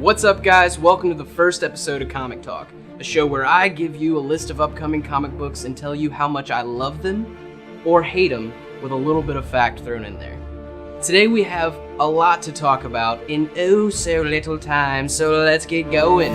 What's up, guys? Welcome to the first episode of Comic Talk, a show where I give you a list of upcoming comic books and tell you how much I love them or hate them with a little bit of fact thrown in there. Today we have a lot to talk about in oh so little time, so let's get going.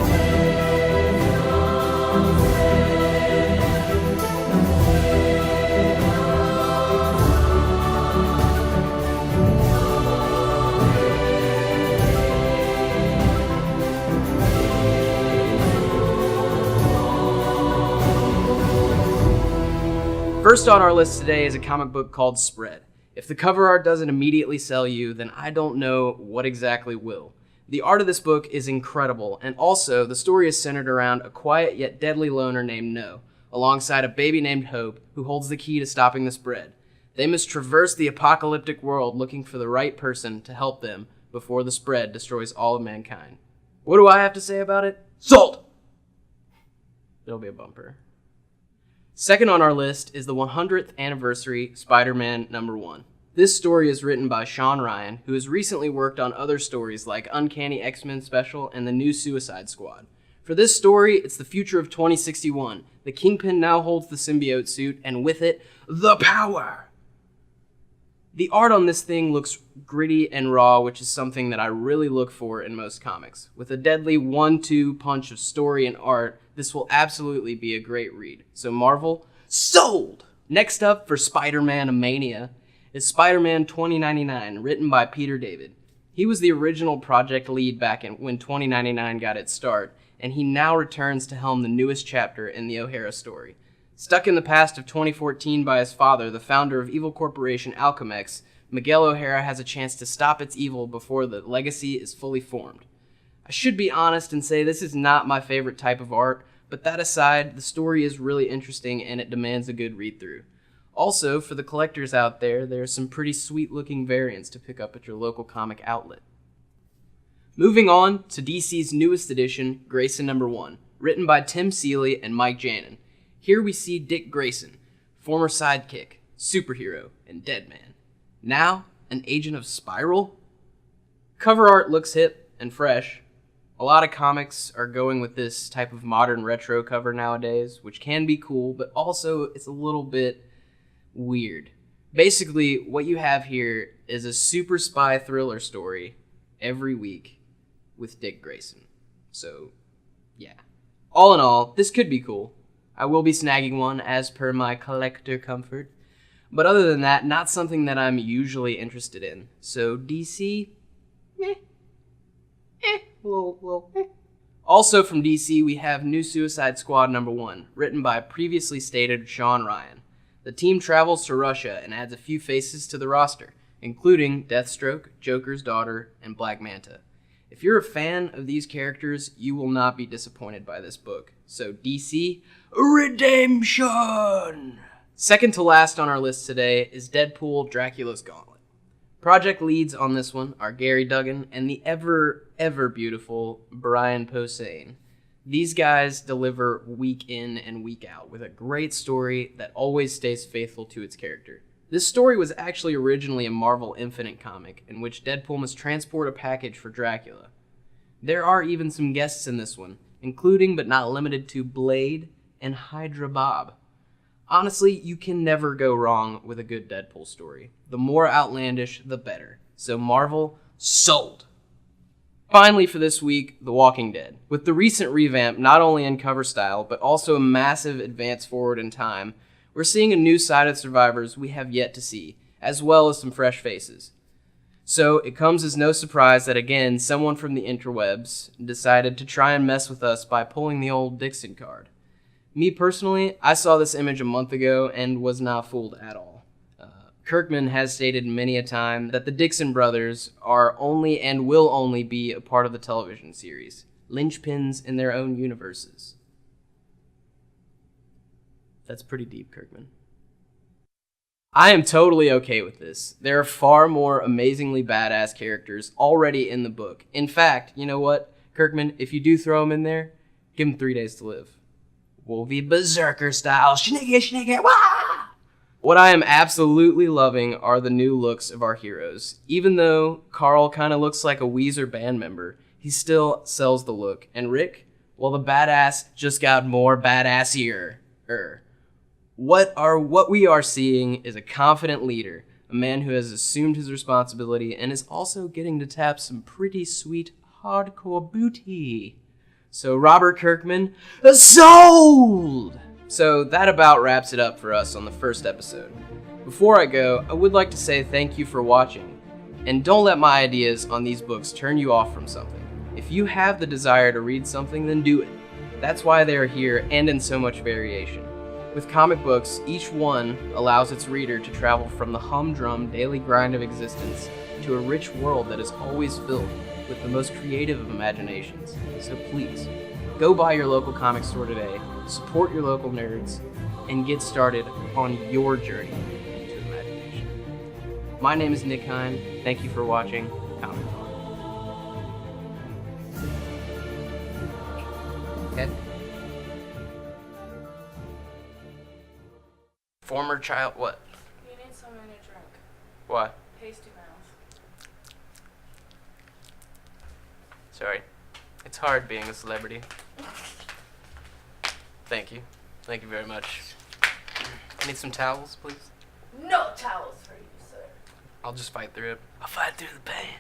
First on our list today is a comic book called Spread. If the cover art doesn't immediately sell you, then I don't know what exactly will. The art of this book is incredible, and also the story is centered around a quiet yet deadly loner named No, alongside a baby named Hope, who holds the key to stopping the spread. They must traverse the apocalyptic world looking for the right person to help them before the spread destroys all of mankind. What do I have to say about it? Sold! It'll be a bumper. Second on our list is the 100th anniversary Spider-Man #1. This story is written by Sean Ryan, who has recently worked on other stories like Uncanny X-Men Special and the new Suicide Squad. For this story, it's the future of 2061. The Kingpin now holds the symbiote suit, and with it, the power! The art on this thing looks gritty and raw, which is something that I really look for in most comics. With a deadly 1-2 punch of story and art, this will absolutely be a great read. So Marvel, sold! Next up for Spider-Man Mania is Spider-Man 2099, written by Peter David. He was the original project lead back when 2099 got its start, and he now returns to helm the newest chapter in the O'Hara story. Stuck in the past of 2014 by his father, the founder of evil corporation Alchemex, Miguel O'Hara has a chance to stop its evil before the legacy is fully formed. I should be honest and say this is not my favorite type of art, but that aside, the story is really interesting and it demands a good read-through. Also, for the collectors out there, there are some pretty sweet-looking variants to pick up at your local comic outlet. Moving on to DC's newest edition, Grayson #1, written by Tim Seeley and Mike Janin. Here we see Dick Grayson, former sidekick, superhero, and dead man. Now, an agent of Spiral? Cover art looks hip and fresh. A lot of comics are going with this type of modern retro cover nowadays, which can be cool, but also it's a little bit weird. Basically, what you have here is a super spy thriller story every week with Dick Grayson. So, yeah. All in all, this could be cool. I will be snagging one as per my collector comfort. But other than that, not something that I'm usually interested in. So DC, Also from DC, we have new Suicide Squad #1, written by previously stated Sean Ryan. The team travels to Russia and adds a few faces to the roster, including Deathstroke, Joker's daughter, and Black Manta. If you're a fan of these characters, you will not be disappointed by this book. So DC, redemption! Second to last on our list today is Deadpool, Draculas Gauntlet. Project leads on this one are Gary Duggan and the ever beautiful Brian Posehn. These guys deliver week in and week out with a great story that always stays faithful to its character. This story was actually originally a Marvel Infinite comic in which Deadpool must transport a package for Dracula. There are even some guests in this one, including but not limited to Blade and Hydra Bob. Honestly, you can never go wrong with a good Deadpool story. The more outlandish, the better. So Marvel, sold! Finally for this week, The Walking Dead. With the recent revamp not only in cover style, but also a massive advance forward in time, we're seeing a new side of survivors we have yet to see, as well as some fresh faces. So it comes as no surprise that again, someone from the interwebs decided to try and mess with us by pulling the old Dixon card. Me personally, I saw this image a month ago and was not fooled at all. Kirkman has stated many a time that the Dixon brothers are only and will only be a part of the television series, linchpins in their own universes. That's pretty deep, Kirkman. I am totally okay with this. There are far more amazingly badass characters already in the book. In fact, you know what, Kirkman, if you do throw them in there, give them 3 days to live. Wolvie Berserker style, shnigga, wah! What I am absolutely loving are the new looks of our heroes. Even though Carl kind of looks like a Weezer band member, he still sells the look. And Rick, well, the badass just got more badassier. What we are seeing is a confident leader, a man who has assumed his responsibility and is also getting to tap some pretty sweet hardcore booty. So Robert Kirkman, sold! So that about wraps it up for us on the first episode. Before I go, I would like to say thank you for watching. And don't let my ideas on these books turn you off from something. If you have the desire to read something, then do it. That's why they are here and in so much variation. With comic books, each one allows its reader to travel from the humdrum daily grind of existence to a rich world that is always filled with the most creative of imaginations. So please, go by your local comic store today, support your local nerds, and get started on your journey into imagination. My name is Nick Hein. Thank you for watching Comic Con. Okay. Former child, what? You need something to drink. Why? Pasty mouth. Sorry. It's hard being a celebrity. Thank you. Thank you very much. I need some towels, please. No towels for you, sir. I'll just fight through it. I'll fight through the pain.